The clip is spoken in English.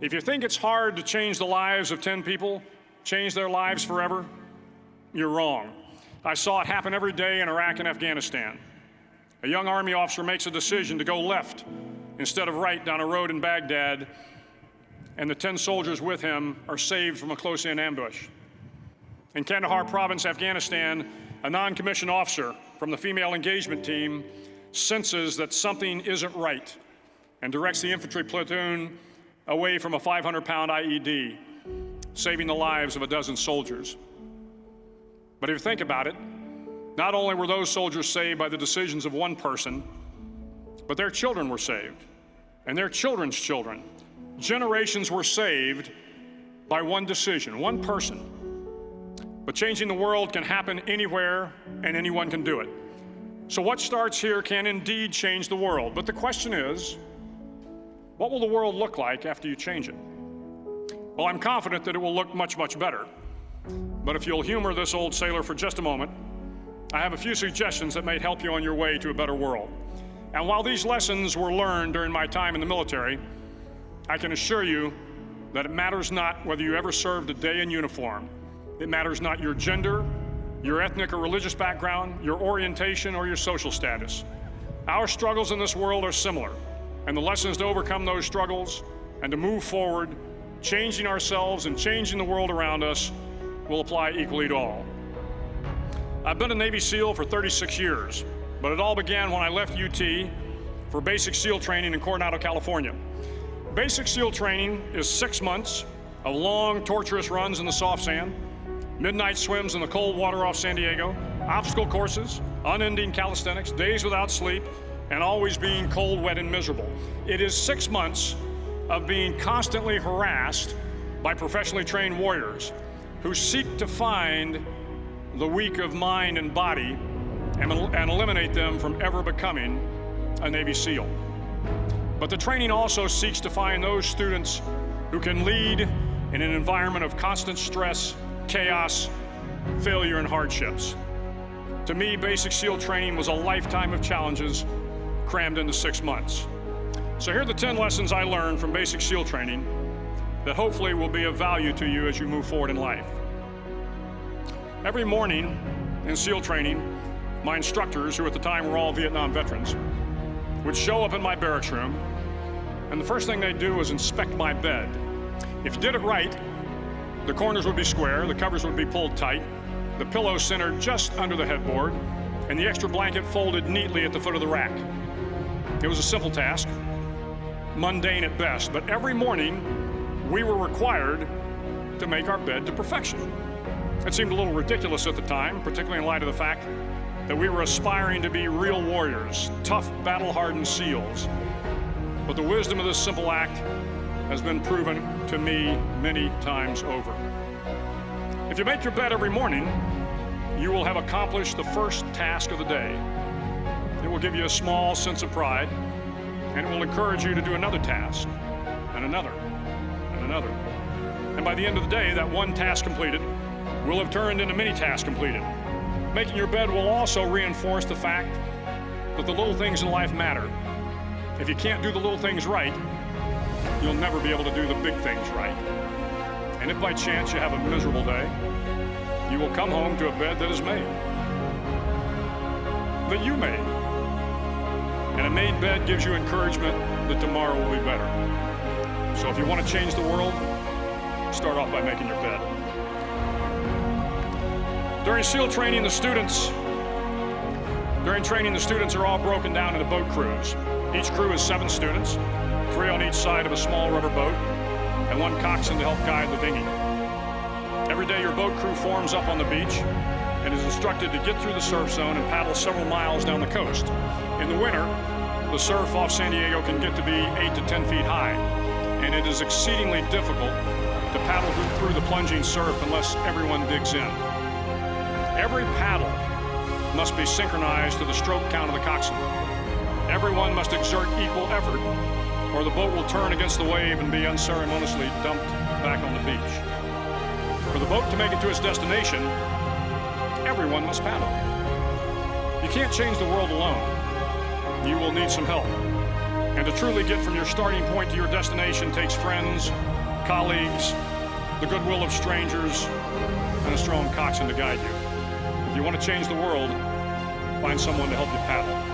If you think it's hard to change the lives of 10 people, change their lives forever, you're wrong. I saw it happen every day in Iraq and Afghanistan. A young Army officer makes a decision to go left instead of right down a road in Baghdad, and the 10 soldiers with him are saved from a close-in ambush. In Kandahar province, Afghanistan, a non-commissioned officer from the female engagement team senses that something isn't right and directs the infantry platoon away from a 500-pound IED, saving the lives of a dozen soldiers. But if you think about it, not only were those soldiers saved by the decisions of one person, but their children were saved, and their children's children. Generations were saved by one decision, one person. But changing the world can happen anywhere, and anyone can do it. So what starts here can indeed change the world. But the question is, what will the world look like after you change it? Well, I'm confident that it will look much, much better. But if you'll humor this old sailor for just a moment, I have a few suggestions that may help you on your way to a better world. And while these lessons were learned during my time in the military, I can assure you that it matters not whether you ever served a day in uniform. It matters not your gender, your ethnic or religious background, your orientation, or your social status. Our struggles in this world are similar, and the lessons to overcome those struggles and to move forward, changing ourselves and changing the world around us, will apply equally to all. I've been a Navy SEAL for 36 years, but it all began when I left UT for basic SEAL training in Coronado, California. Basic SEAL training is 6 months of long, torturous runs in the soft sand, midnight swims in the cold water off San Diego, obstacle courses, unending calisthenics, days without sleep, and always being cold, wet, and miserable. It is 6 months of being constantly harassed by professionally trained warriors who seek to find the weak of mind and body and eliminate them from ever becoming a Navy SEAL. But the training also seeks to find those students who can lead in an environment of constant stress, chaos, failure, and hardships. To me, basic SEAL training was a lifetime of challenges crammed into 6 months. So here are the 10 lessons I learned from basic SEAL training that hopefully will be of value to you as you move forward in life. Every morning in SEAL training, my instructors, who at the time were all Vietnam veterans, would show up in my barracks room, and the first thing they'd do was inspect my bed. If you did it right, the corners would be square, the covers would be pulled tight, the pillow centered just under the headboard, and the extra blanket folded neatly at the foot of the rack. It was a simple task, mundane at best, but every morning we were required to make our bed to perfection. It seemed a little ridiculous at the time, particularly in light of the fact that we were aspiring to be real warriors, tough, battle-hardened SEALs. But the wisdom of this simple act has been proven to me many times over. If you make your bed every morning, you will have accomplished the first task of the day. It will give you a small sense of pride, and it will encourage you to do another task, and another, and another. And by the end of the day, that one task completed will have turned into many tasks completed. Making your bed will also reinforce the fact that the little things in life matter. If you can't do the little things right, you'll never be able to do the big things right. And if by chance you have a miserable day, you will come home to a bed that is made, that you made. And a made bed gives you encouragement that tomorrow will be better. So if you want to change the world, start off by making your bed. During SEAL training, the students are all broken down into boat crews. Each crew is 7 students, 3 on each side of a small rubber boat, and 1 coxswain to help guide the dinghy. Every day your boat crew forms up on the beach and is instructed to get through the surf zone and paddle several miles down the coast. In the winter, the surf off San Diego can get to be 8 to 10 feet high, and it is exceedingly difficult to paddle through the plunging surf unless everyone digs in. Every paddle must be synchronized to the stroke count of the coxswain. Everyone must exert equal effort, or the boat will turn against the wave and be unceremoniously dumped back on the beach. For the boat to make it to its destination, everyone must paddle. You can't change the world alone. You will need some help. And to truly get from your starting point to your destination takes friends, colleagues, the goodwill of strangers, and a strong coxswain to guide you. If you want to change the world, find someone to help you paddle.